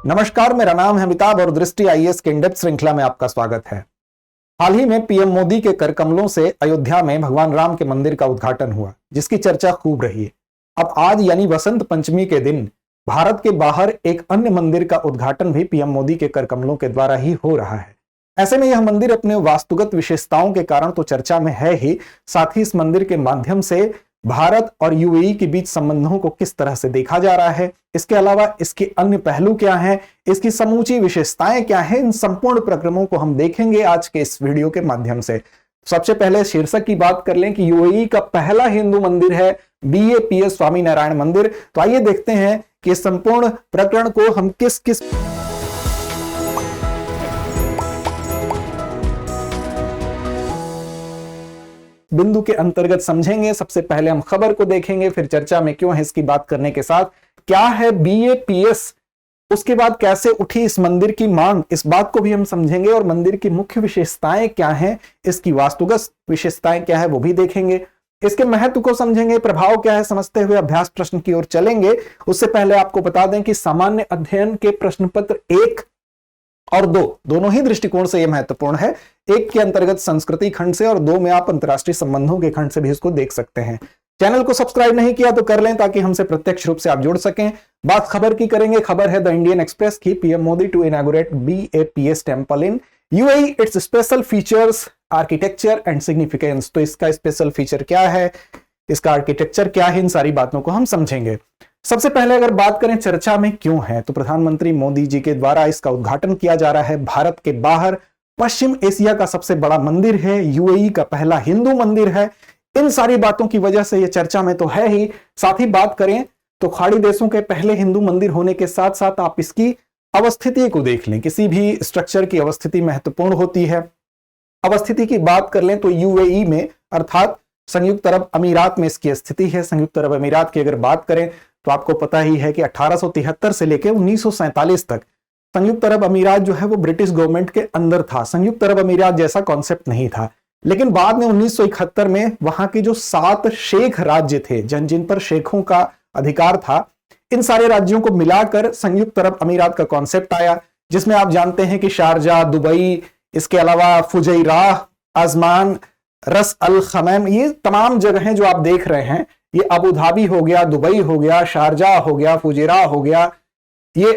नमस्कार, मेरा नाम है अमिताभ और दृष्टि आईएएस के इन-डेप्थ श्रृंखला में आपका स्वागत है। हाल ही में पीएम मोदी के कर कमलों से अयोध्या में भगवान राम के मंदिर का उद्घाटन हुआ, जिसकी चर्चा खूब रही है। अब आज यानी वसंत पंचमी के दिन भारत के बाहर एक अन्य मंदिर का उद्घाटन भी पीएम मोदी के कर कमलों के द्वारा ही हो रहा है। ऐसे में यह मंदिर अपने वास्तुगत विशेषताओं के कारण तो चर्चा में है ही, साथ ही इस मंदिर के माध्यम से भारत और यूएई के बीच संबंधों को किस तरह से देखा जा रहा है, इसके अलावा इसके अन्य पहलू क्या हैं, इसकी समूची विशेषताएं क्या हैं, इन संपूर्ण प्रक्रमों को हम देखेंगे आज के इस वीडियो के माध्यम से। सबसे पहले शीर्षक की बात कर लें कि यूएई का पहला हिंदू मंदिर है बीएपीएस स्वामी नारायण मंदिर। तो आइए देखते हैं कि इस संपूर्ण प्रकरण को हम किस किस बिंदु के अंतर्गत समझेंगे। सबसे पहले हम खबर को देखेंगे, फिर चर्चा में क्यों है इसकी बात करने के साथ क्या है बीएपीएस, उसके बाद कैसे उठी इस मंदिर की मांग, इस बात को भी हम समझेंगे और मंदिर की मुख्य विशेषताएं क्या हैं, इसकी वास्तुगत विशेषताएं क्या है वो भी देखेंगे। इसके महत्व को समझेंगे, प्रभाव क्या है समझते हुए अभ्यास प्रश्न की ओर चलेंगे। उससे पहले आपको बता दें कि सामान्य अध्ययन के प्रश्न पत्र 1 और 2 दोनों ही दृष्टिकोण से यह महत्वपूर्ण है। 1 के अंतर्गत संस्कृति खंड से और 2 में आप अंतर्राष्ट्रीय संबंधों के खंड से भी इसको देख सकते हैं। चैनल को सब्सक्राइब नहीं किया तो कर लें ताकि हमसे प्रत्यक्ष रूप से आप जुड़ सकें। बात खबर की करेंगे। खबर है द इंडियन एक्सप्रेस की, PM Modi to inaugurate BAPS temple in UAE, its special features, architecture and significance. तो इसका स्पेशल फीचर क्या है, इसका आर्किटेक्चर क्या है, इन सारी बातों को हम समझेंगे। सबसे पहले अगर बात करें चर्चा में क्यों है, तो प्रधानमंत्री मोदी जी के द्वारा इसका उद्घाटन किया जा रहा है। भारत के बाहर पश्चिम एशिया का सबसे बड़ा मंदिर है, यूएई का पहला हिंदू मंदिर है। इन सारी बातों की वजह से यह चर्चा में तो है ही। साथ ही बात करें तो खाड़ी देशों के पहले हिंदू मंदिर होने के साथ साथ आप इसकी अवस्थिति को देख लें। किसी भी स्ट्रक्चर की अवस्थिति महत्वपूर्ण होती है। अवस्थिति की बात कर लें तो यूएई में अर्थात संयुक्त अरब अमीरात में इसकी स्थिति है। संयुक्त अरब अमीरात की अगर बात करें तो आपको पता ही है कि 1873 से लेकर 1947 तक संयुक्त अरब अमीरात जो है वो ब्रिटिश गवर्नमेंट के अंदर था। संयुक्त अरब अमीरात जैसा कॉन्सेप्ट नहीं था, लेकिन बाद में 1971 में वहां के जो 7 शेख राज्य थे, जिन पर शेखों का अधिकार था, इन सारे राज्यों को मिलाकर संयुक्त अरब अमीरात का कॉन्सेप्ट आया, जिसमें आप जानते हैं कि शारजा, दुबई, इसके अलावा फुजैराह, अजमान, रस अल खमैम, ये तमाम जगहें जो आप देख रहे हैं, ये अबू धाबी हो गया, दुबई हो गया, शारजा हो गया, फुजैराह हो गया, ये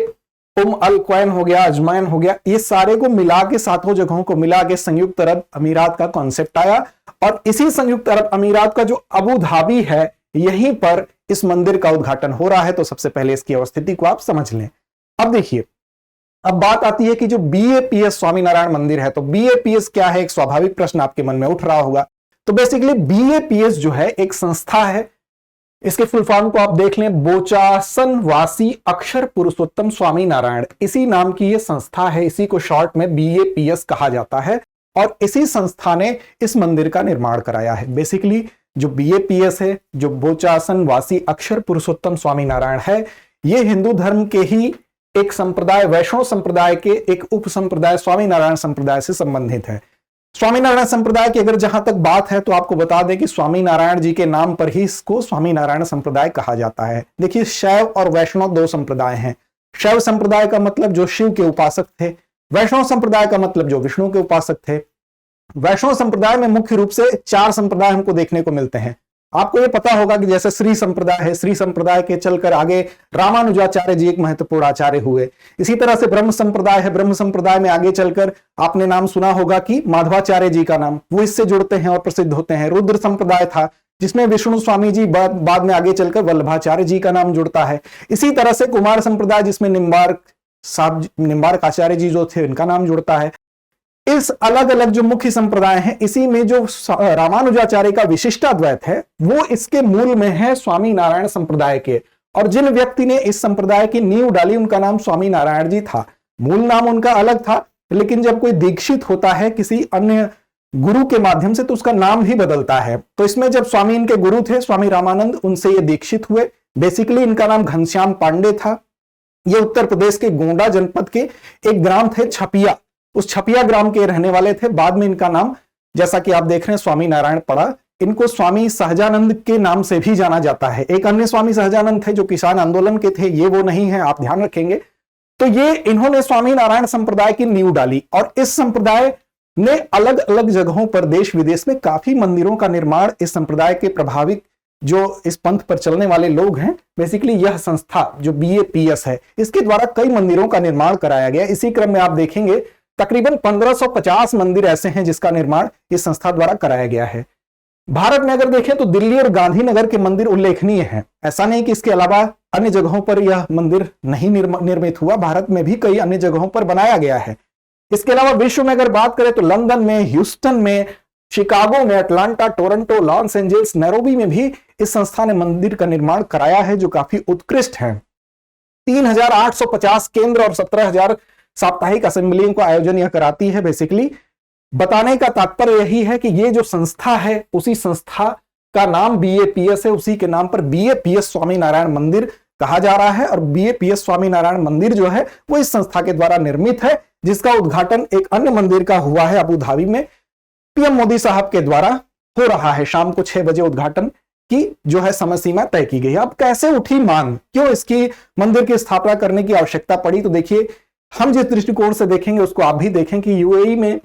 अल क्वैन हो गया, अजमान हो गया, ये सारे को मिला के, सातों जगहों को मिला के संयुक्त अरब अमीरात का कॉन्सेप्ट आया। और इसी संयुक्त अरब अमीरात का जो अबू धाबी है, यहीं पर इस मंदिर का उद्घाटन हो रहा है। तो सबसे पहले इसकी अवस्थिति को आप समझ लें। अब देखिए, अब बात आती है कि जो बीएपीएस स्वामीनारायण मंदिर है, तो बीएपीएस क्या है, एक स्वाभाविक प्रश्न आपके मन में उठ रहा होगा। तो बेसिकली बीएपीएस जो है एक संस्था है। इसके फुल फॉर्म को आप देख लें, बोचासन वासी अक्षर पुरुषोत्तम स्वामी नारायण, इसी नाम की यह संस्था है। इसी को शॉर्ट में बीएपीएस कहा जाता है और इसी संस्था ने इस मंदिर का निर्माण कराया है। बेसिकली जो बीएपीएस है, जो बोचासन वासी अक्षर पुरुषोत्तम स्वामी नारायण है, यह हिंदू धर्म के ही एक संप्रदाय, वैष्णव संप्रदाय के एक उप संप्रदाय स्वामी नारायण संप्रदाय से संबंधित है। स्वामी नारायण संप्रदाय की अगर जहां तक बात है तो आपको बता दें कि स्वामी नारायण जी के नाम पर ही इसको स्वामी नारायण संप्रदाय कहा जाता है। देखिए, शैव और वैष्णव 2 संप्रदाय हैं। शैव संप्रदाय का मतलब जो शिव के उपासक थे, वैष्णव संप्रदाय का मतलब जो विष्णु के उपासक थे। वैष्णव संप्रदाय में मुख्य रूप से 4 संप्रदाय हमको देखने को मिलते हैं। आपको ये पता होगा कि जैसे श्री संप्रदाय है, श्री संप्रदाय के चलकर आगे रामानुजाचार्य जी एक महत्वपूर्ण आचार्य हुए। इसी तरह से ब्रह्म संप्रदाय है, ब्रह्म संप्रदाय में आगे चलकर आपने नाम सुना होगा कि माधवाचार्य जी का नाम, वो इससे जुड़ते हैं और प्रसिद्ध होते हैं। रुद्र संप्रदाय था जिसमें विष्णु स्वामी जी बाद में आगे चलकर वल्लभाचार्य जी का नाम जुड़ता है। इसी तरह से कुमार संप्रदाय जिसमें निम्बार्क आचार्य जी जो थे इनका नाम जुड़ता है। इस अलग अलग जो मुख्य संप्रदाय हैं, इसी में जो रामानुजाचार्य का विशिष्टाद्वैत है वो इसके मूल में है स्वामी नारायण संप्रदाय के। और जिन व्यक्ति ने इस संप्रदाय की नींव डाली उनका नाम स्वामी नारायण जी था। मूल नाम उनका अलग था, लेकिन जब कोई दीक्षित होता है किसी अन्य गुरु के माध्यम से तो उसका नाम भी बदलता है। तो इसमें जब स्वामी इनके गुरु थे स्वामी रामानंद, उनसे ये दीक्षित हुए। बेसिकली इनका नाम घनश्याम पांडे था। ये उत्तर प्रदेश के गोंडा जनपद के एक ग्राम थे छपिया, उस छपिया ग्राम के रहने वाले थे। बाद में इनका नाम, जैसा कि आप देख रहे हैं, स्वामी नारायण पड़ा। इनको स्वामी सहजानंद के नाम से भी जाना जाता है। एक अन्य स्वामी सहजानंद थे जो किसान आंदोलन के थे, ये वो नहीं है, आप ध्यान रखेंगे। तो ये इन्होंने स्वामीनारायण संप्रदाय की नींव डाली और इस संप्रदाय ने अलग अलग जगहों पर देश विदेश में काफी मंदिरों का निर्माण, इस संप्रदाय के प्रभावित जो इस पंथ पर चलने वाले लोग हैं, बेसिकली यह संस्था जो BAPS है, इसके द्वारा कई मंदिरों का निर्माण कराया गया। इसी क्रम में आप देखेंगे तकरीबन 1550 मंदिर ऐसे हैं जिसका निर्माण इस संस्था द्वारा कराया गया है। भारत में अगर देखें तो दिल्ली और गांधीनगर के मंदिर उल्लेखनीय हैं। ऐसा नहीं कि इसके अलावा अन्य जगहों पर यह मंदिर नहीं निर्मित हुआ, भारत में भी कई अन्य जगहों पर बनाया गया है। इसके अलावा विश्व में अगर बात करें तो लंदन में, ह्यूस्टन में, शिकागो में, Atlanta, Toronto, Los Angeles, Nairobi में भी इस संस्था ने मंदिर का निर्माण कराया है जो काफी उत्कृष्ट है। 3850 केंद्र और 17,000 साप्ताहिक असेंबलियों का आयोजन यह कराती है। बेसिकली बताने का तात्पर्य यही है कि ये जो संस्था है उसी संस्था का नाम BAPS है, उसी के नाम पर BAPS स्वामीनारायण मंदिर कहा जा रहा है और BAPS स्वामीनारायण मंदिर जो है वो इस संस्था के द्वारा निर्मित है, जिसका उद्घाटन एक अन्य मंदिर का हुआ है अबू धाबी में, PM मोदी साहब के द्वारा हो रहा है। शाम को 6 बजे उद्घाटन की जो है समय सीमा तय की गई है। अब कैसे उठी मांग, क्यों इसकी मंदिर की स्थापना करने की आवश्यकता पड़ी, तो देखिए हम जिस दृष्टिकोण से देखेंगे उसको आप भी देखें कि UAE में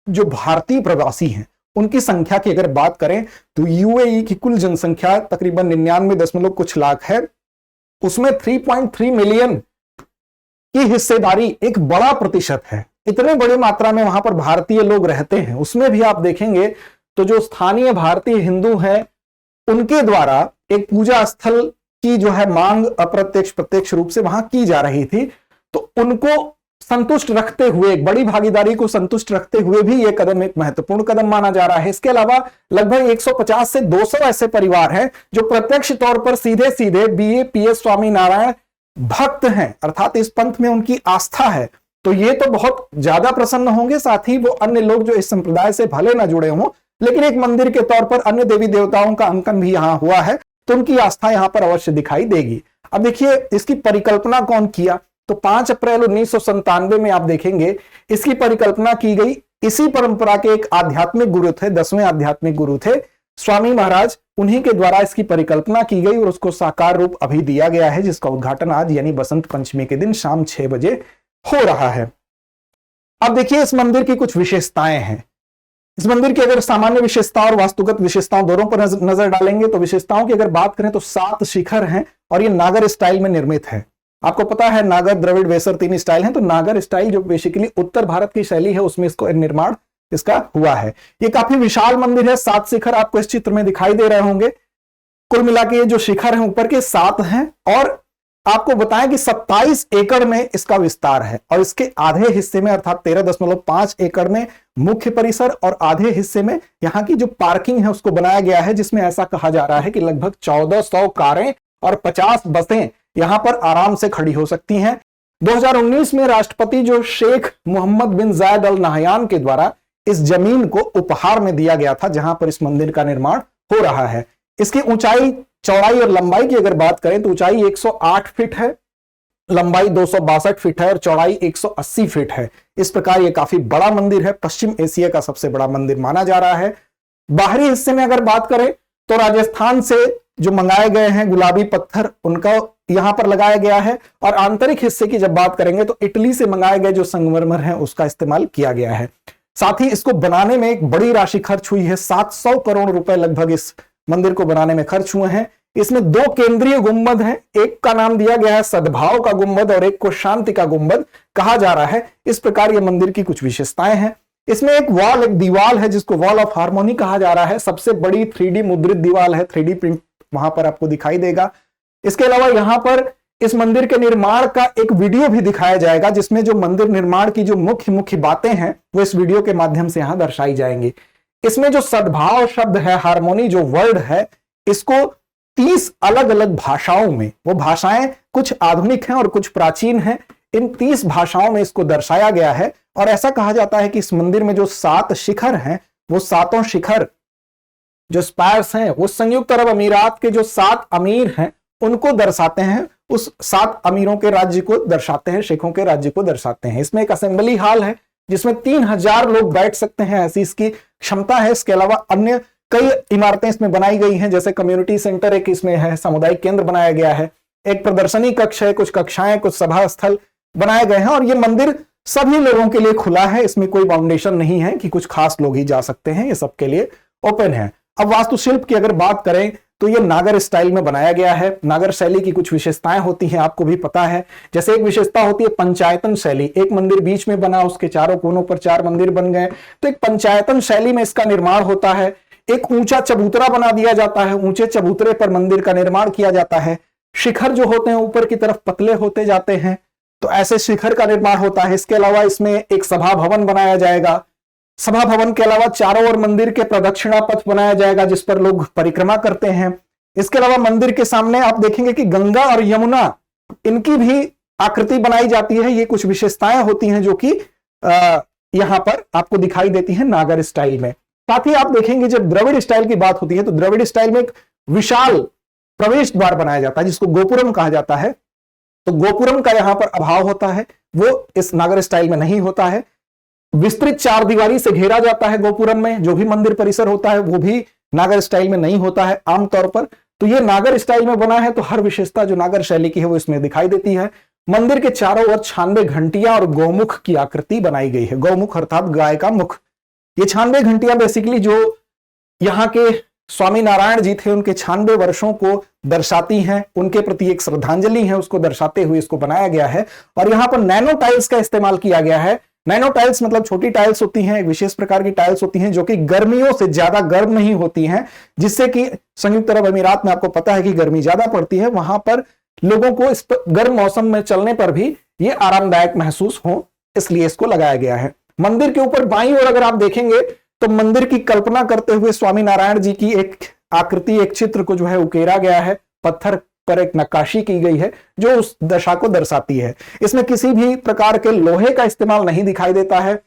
जो भारतीय प्रवासी हैं उनकी संख्या की अगर बात करें तो UAE की कुल जनसंख्या तकरीबन 99 कुछ लाख है, उसमें 3.3 मिलियन की हिस्सेदारी एक बड़ा प्रतिशत है। इतने बड़ी मात्रा में वहां पर भारतीय लोग रहते हैं, उसमें भी आप देखेंगे तो जो स्थानीय भारतीय हिंदू हैं उनके द्वारा एक पूजा स्थल की जो है मांग अप्रत्यक्ष प्रत्यक्ष रूप से वहां की जा रही थी, तो उनको संतुष्ट रखते हुए, एक बड़ी भागीदारी को संतुष्ट रखते हुए भी यह कदम एक महत्वपूर्ण कदम माना जा रहा है। इसके अलावा लगभग 150 से 200 ऐसे परिवार हैं जो प्रत्यक्ष तौर पर सीधे सीधे BAPS स्वामीनारायण भक्त हैं, अर्थात इस पंथ में उनकी आस्था है। तो ये तो बहुत ज्यादा प्रसन्न होंगे, साथ ही वो अन्य लोग जो इस संप्रदाय से भले न जुड़े हों लेकिन एक मंदिर के तौर पर अन्य देवी देवताओं का अंकन भी यहां हुआ है तो उनकी आस्था यहां पर अवश्य दिखाई देगी। अब देखिए इसकी परिकल्पना कौन किया, तो 5 अप्रैल 1997 में आप देखेंगे इसकी परिकल्पना की गई। इसी परंपरा के एक आध्यात्मिक गुरु थे, 10वें आध्यात्मिक गुरु थे स्वामी महाराज, उन्हीं के द्वारा इसकी परिकल्पना की गई और उसको साकार रूप अभी दिया गया है, जिसका उद्घाटन आज यानी बसंत पंचमी के दिन शाम 6 बजे हो रहा है। अब देखिए इस मंदिर की कुछ विशेषताएं हैं। इस मंदिर की अगर सामान्य विशेषता और वास्तुगत विशेषताओं दोनों पर नजर डालेंगे तो विशेषताओं की अगर बात करें तो 7 शिखर हैं और ये नागर स्टाइल में निर्मित है। आपको पता है नागर, द्रविड़, वेसर 3 स्टाइल हैं, तो नागर स्टाइल जो बेसिकली उत्तर भारत की शैली है उसमें इसको निर्माण इसका हुआ है। ये काफी विशाल मंदिर है, 7 शिखर आपको इस चित्र में दिखाई दे रहे होंगे। कुल मिला के ये जो शिखर हैं ऊपर के 7 हैं और आपको बताएं कि 27 एकड़ में इसका विस्तार है और इसके आधे हिस्से में अर्थात 13.5 एकड़ में मुख्य परिसर और आधे हिस्से में यहाँ की जो पार्किंग है उसको बनाया गया है, जिसमें ऐसा कहा जा रहा है कि लगभग 1400 कारें और 50 बसें यहां पर आराम से खड़ी हो सकती हैं। 2019 में राष्ट्रपति जो शेख मोहम्मद बिन जायद अल नाहयान के द्वारा इस जमीन को उपहार में दिया गया था जहां पर इस मंदिर का निर्माण हो रहा है। इसकी ऊंचाई, चौड़ाई और लंबाई की अगर बात करें तो ऊंचाई 108 फीट है, लंबाई 262 फीट है और चौड़ाई 180 फीट है। इस प्रकार यह काफी बड़ा मंदिर है, पश्चिम एशिया का सबसे बड़ा मंदिर माना जा रहा है। बाहरी हिस्से में अगर बात करें तो राजस्थान से जो मंगाए गए हैं गुलाबी पत्थर उनका यहां पर लगाया गया है और आंतरिक हिस्से की जब बात करेंगे तो इटली से मंगाए गए जो संगमरमर हैं उसका इस्तेमाल किया गया है। साथ ही इसको बनाने में एक बड़ी राशि खर्च हुई है, 700 करोड़ रुपए लगभग इस मंदिर को बनाने में खर्च हुए हैं। इसमें 2 केंद्रीय गुंबद हैं, एक का नाम दिया गया है सद्भाव का गुंबद और एक को शांति का गुंबद कहा जा रहा है। इस प्रकार यह मंदिर की कुछ विशेषताएं हैं। इसमें एक दीवाल है जिसको वॉल ऑफ हार्मोनी कहा जा रहा है, सबसे बड़ी 3D मुद्रित दीवाल है, 3D प्रिंट वहां पर आपको दिखाई देगा। इसके अलावा यहां पर इस मंदिर के निर्माण का एक वीडियो भी दिखाया जाएगा जिसमें जो मंदिर निर्माण की जो मुख्य बातें हैं वो इस वीडियो के माध्यम से यहां दर्शाई जाएंगी। इसमें जो सद्भाव शब्द है, हार्मोनी जो वर्ड है, इसको 30 अलग अलग भाषाओं में, वो भाषाएं कुछ आधुनिक हैं और कुछ प्राचीन हैं, इन 30 भाषाओं में इसको दर्शाया गया है। और ऐसा कहा जाता है कि इस मंदिर में जो 7 शिखर हैं वो 7 शिखर जो स्पायर्स हैं वो संयुक्त अरब अमीरात के जो 7 अमीर हैं उनको दर्शाते हैं, उस 7 अमीरों के राज्य को दर्शाते हैं, शेखों के राज्य को दर्शाते हैं। इसमें एक असेंबली हॉल है जिसमें 3000 लोग बैठ सकते हैं, ऐसी इसकी क्षमता है। इसके अलावा अन्य कई इमारतें इसमें बनाई गई हैं, जैसे कम्युनिटी सेंटर एक इसमें है, सामुदायिक केंद्र बनाया गया है, एक प्रदर्शनी कक्ष है, कुछ कक्षाएं, कुछ सभा स्थल, बनाए गए हैं और ये मंदिर सभी लोगों के लिए खुला है, इसमें कोई बाउंडेशन नहीं है कि कुछ खास लोग ही जा सकते हैं, ये सबके लिए ओपन है। अब वास्तुशिल्प की अगर बात करें तो ये नागर स्टाइल में बनाया गया है। नागर शैली की कुछ विशेषताएं होती हैं, आपको भी पता है। जैसे एक विशेषता होती है पंचायतन शैली, एक मंदिर बीच में बना, उसके चारों कोनों पर 4 मंदिर बन गए, तो एक पंचायतन शैली में इसका निर्माण होता है। एक ऊंचा चबूतरा बना दिया जाता है, ऊंचे चबूतरे पर मंदिर का निर्माण किया जाता है। शिखर जो होते हैं ऊपर की तरफ पतले होते जाते हैं, तो ऐसे शिखर का निर्माण होता है। इसके अलावा इसमें एक सभा भवन बनाया जाएगा। सभा भवन के अलावा चारों ओर मंदिर के प्रदक्षिणा पथ बनाया जाएगा जिस पर लोग परिक्रमा करते हैं। इसके अलावा मंदिर के सामने आप देखेंगे कि गंगा और यमुना, इनकी भी आकृति बनाई जाती है। ये कुछ विशेषताएं होती हैं जो कि यहां पर आपको दिखाई देती हैं नागर स्टाइल में। साथ ही आप देखेंगे जब द्रविड़ स्टाइल की बात होती है तो द्रविड़ स्टाइल में एक विशाल प्रवेश द्वार बनाया जाता है जिसको गोपुरम कहा जाता है। तो गोपुरम का यहां पर अभाव होता है, वो इस नागर स्टाइल में नहीं होता है। विस्तृत 4 दीवारी से घेरा जाता है गोपुरम में, जो भी मंदिर परिसर होता है वो भी नागर स्टाइल में नहीं होता है आमतौर पर। तो ये नागर स्टाइल में बना है, तो हर विशेषता जो नागर शैली की है वो इसमें दिखाई देती है। मंदिर के चारों ओर 96 घंटियां और गौमुख की आकृति बनाई गई है। गौमुख अर्थात गाय का मुख। ये 96 घंटियां बेसिकली जो यहाँ के स्वामी नारायण जी थे उनके 96 वर्षों को दर्शाती हैं, उनके प्रति एक श्रद्धांजलि है, उसको दर्शाते हुए इसको बनाया गया है। और यहाँ पर नैनो टाइल्स का इस्तेमाल किया गया है। नैनो टाइल्स मतलब छोटी टाइल्स होती हैं, एक विशेष प्रकार की टाइल्स होती हैं जो कि गर्मियों से ज्यादा गर्म नहीं होती हैं, जिससे कि संयुक्त अरब अमीरात में आपको पता है कि गर्मी ज्यादा पड़ती है, वहां पर लोगों को इस गर्म मौसम में चलने पर भी ये आरामदायक महसूस हो, इसलिए इसको लगाया गया है। मंदिर के ऊपर बाईं ओर अगर आप देखेंगे तो मंदिर की कल्पना करते हुए स्वामी नारायण जी की एक आकृति, एक चित्र को जो है उकेरा गया है, पत्थर पर एक नक्काशी की गई है जो उस दशा को दर्शाती है। इसमें किसी भी प्रकार के लोहे का इस्तेमाल नहीं दिखाई देता है,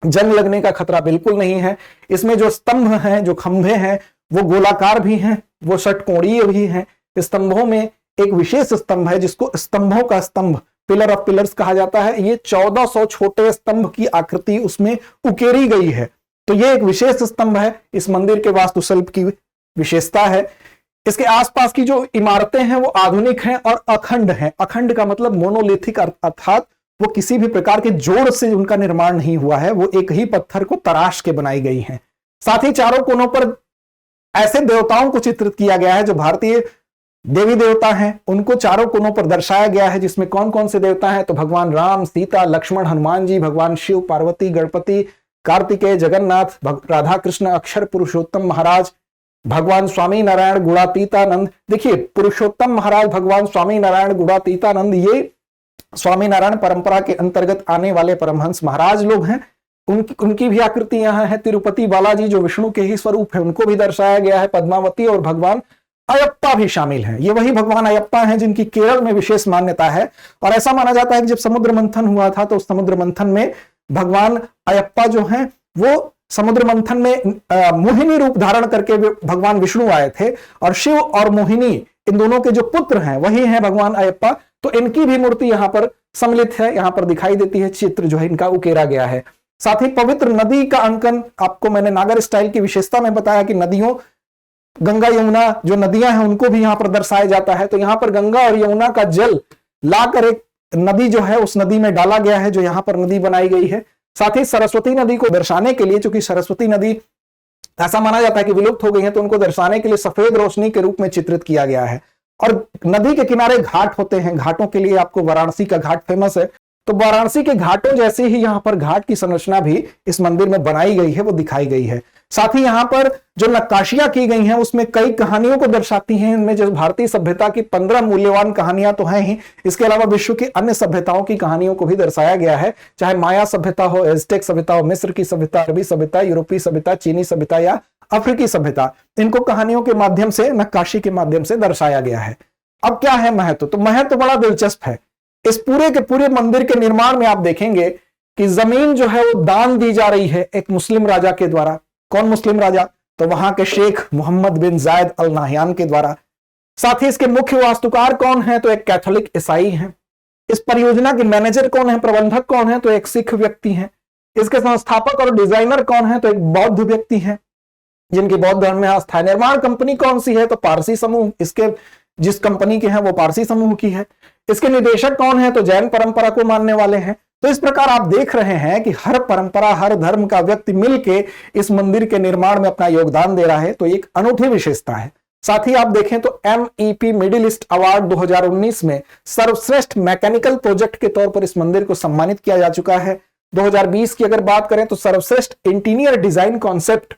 जंग लगने का खतरा बिल्कुल नहीं है। इसमें जो स्तंभ हैं, जो खंभे हैं, वो गोलाकार भी हैं, वो षटकोणीय भी हैं। स्तंभों में एक विशेष स्तंभ है जिसको स्तंभों का स्तंभ, पिलर ऑफ पिलर्स कहा जाता है। ये 1400 छोटे स्तंभ की आकृति उसमें उकेरी गई है, तो ये एक विशेष स्तंभ है, इस मंदिर के वास्तुशिल्प की विशेषता है। इसके आसपास की जो इमारतें हैं वो आधुनिक हैं और अखंड हैं। अखंड का मतलब मोनोलिथिक, अर्थात वो किसी भी प्रकार के जोड़ से उनका निर्माण नहीं हुआ है, वो एक ही पत्थर को तराश के बनाई गई हैं। साथ ही चारों कोनों पर ऐसे देवताओं को चित्रित किया गया है जो भारतीय देवी देवता हैं, उनको चारों कोनों पर दर्शाया गया है। जिसमें कौन कौन से देवता हैं तो भगवान राम, सीता, लक्ष्मण, हनुमान जी, भगवान शिव, पार्वती, गणपति, कार्तिकेय, जगन्नाथ, राधा कृष्ण, अक्षर पुरुषोत्तम महाराज, भगवान स्वामी नारायण गुणातीतानंद। देखिए पुरुषोत्तम महाराज भगवान स्वामी नारायण गुणातीतानंद ये स्वामी नारायण परंपरा के अंतर्गत आने वाले परमहंस महाराज लोग हैं, उनकी भी आकृति यहाँ है। तिरुपति बालाजी जो विष्णु के ही स्वरूप है उनको भी दर्शाया गया है। पद्मावती और भगवान अयप्पा भी शामिल हैं। ये वही भगवान अयप्पा हैं जिनकी केरल में विशेष मान्यता है। और ऐसा माना जाता है कि जब समुद्र मंथन हुआ था तो उस समुद्र मंथन में भगवान अयप्पा जो हैं वो समुद्र मंथन में मोहिनी रूप धारण करके भगवान विष्णु आए थे, और शिव और मोहिनी इन दोनों के जो पुत्र हैं वही हैं भगवान अयप्पा। तो इनकी भी मूर्ति यहाँ पर सम्मिलित है, यहाँ पर दिखाई देती है, चित्र जो है इनका उकेरा गया है। साथ ही पवित्र नदी का अंकन, आपको मैंने नागर स्टाइल की विशेषता में बताया कि नदियों, गंगा यमुना जो नदियां हैं उनको भी यहाँ पर दर्शाया जाता है। तो यहाँ पर गंगा और यमुना का जल लाकर एक नदी जो है उस नदी में डाला गया है, जो यहाँ पर नदी बनाई गई है। साथ ही सरस्वती नदी को दर्शाने के लिए, चूंकि सरस्वती नदी ऐसा माना जाता है कि विलुप्त हो गई है, तो उनको दर्शाने के लिए सफेद रोशनी के रूप में चित्रित किया गया है। और नदी के किनारे घाट होते हैं, घाटों के लिए आपको वाराणसी का घाट फेमस है, तो वाराणसी के घाटों जैसे ही यहाँ पर घाट की संरचना भी इस मंदिर में बनाई गई है, वो दिखाई गई है। साथ ही यहाँ पर जो नक्काशियां की गई हैं उसमें कई कहानियों को दर्शाती हैं। इनमें जो भारतीय सभ्यता की 15 मूल्यवान कहानियां तो हैं ही, इसके अलावा विश्व की अन्य सभ्यताओं की कहानियों को भी दर्शाया गया है, चाहे माया सभ्यता हो, एज़टेक सभ्यता हो, मिस्र की सभ्यता, अरबी सभ्यता, यूरोपीय सभ्यता, चीनी सभ्यता या अफ्रीकी सभ्यता। इनको कहानियों के माध्यम से, नक्काशी के माध्यम से दर्शाया गया है। अब क्या है महत्व, तो महत्व बड़ा दिलचस्प है। इस पूरे के पूरे मंदिर के निर्माण में आप देखेंगे कि जमीन जो है वो दान दी जा रही है एक मुस्लिम राजा के द्वारा। कौन मुस्लिम राजा, तो वहां के शेख मोहम्मद बिन जायद अल नाहयान के द्वारा। साथ ही इसके मुख्य वास्तुकार कौन है, तो एक कैथोलिक ईसाई हैं। इस परियोजना के मैनेजर कौन है, प्रबंधक कौन है, तो एक सिख व्यक्ति हैं। इसके संस्थापक और डिजाइनर कौन है, तो एक बौद्ध व्यक्ति हैं जिनकी बौद्ध धर्म में आस्था है। निर्माण कंपनी कौन सी है, तो पारसी समूह। इसके जिस कंपनी के हैं वो पारसी समूह की है। इसके निदेशक कौन है? तो जैन परंपरा को मानने वाले हैं। तो इस प्रकार आप देख रहे हैं कि हर परंपरा, हर धर्म का व्यक्ति मिलके इस मंदिर के निर्माण में अपना योगदान दे रहा है। तो एक अनूठी विशेषता है। साथ ही आप देखें तो MEP मिडिल ईस्ट अवार्ड 2019 में सर्वश्रेष्ठ मैकेनिकल प्रोजेक्ट के तौर पर इस मंदिर को सम्मानित किया जा चुका है। 2020 की अगर बात करें तो सर्वश्रेष्ठ इंटीरियर डिजाइन कॉन्सेप्ट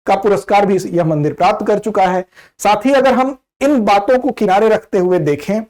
का पुरस्कार भी यह मंदिर प्राप्त कर चुका है। साथ ही अगर हम इन बातों को किनारे रखते हुए देखें,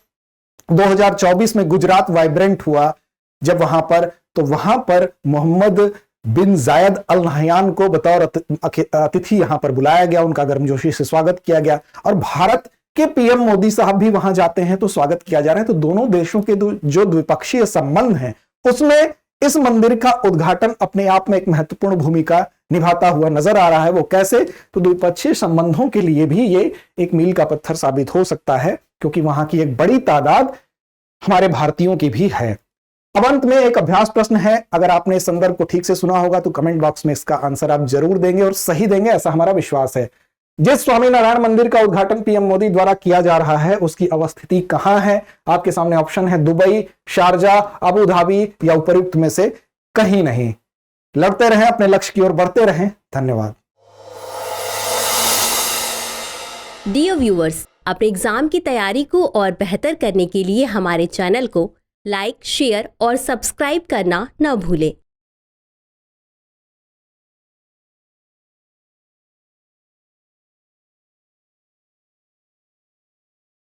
2024 में गुजरात वाइब्रेंट हुआ जब वहां पर मोहम्मद बिन जायद अल नहयान को बतौर अतिथि यहां पर बुलाया गया, उनका गर्मजोशी से स्वागत किया गया और भारत के PM मोदी साहब भी वहां जाते हैं तो स्वागत किया जा रहा है। तो दोनों देशों के जो द्विपक्षीय संबंध हैं उसमें इस मंदिर का उद्घाटन अपने आप में एक महत्वपूर्ण भूमिका निभाता हुआ नजर आ रहा है। वो कैसे? तो द्विपक्षीय संबंधों के लिए भी ये एक मील का पत्थर साबित हो सकता है, क्योंकि वहां की एक बड़ी तादाद हमारे भारतीयों की भी है। अब अंत में एक अभ्यास प्रश्न है, अगर आपने इस संदर्भ को ठीक से सुना होगा तो कमेंट बॉक्स में इसका आंसर आप जरूर देंगे और सही देंगे, ऐसा हमारा विश्वास है। जिस स्वामीनारायण मंदिर का उद्घाटन PM मोदी द्वारा किया जा रहा है उसकी अवस्थिति कहां है? आपके सामने ऑप्शन है दुबई, शारजा, अबू धाबी या उपयुक्त में से कहीं नहीं। लड़ते रहें, अपने लक्ष्य की ओर बढ़ते रहें। धन्यवाद। डियर व्यूअर्स, अपने एग्जाम की तैयारी को और बेहतर करने के लिए हमारे चैनल को लाइक, शेयर और सब्सक्राइब करना न भूलें।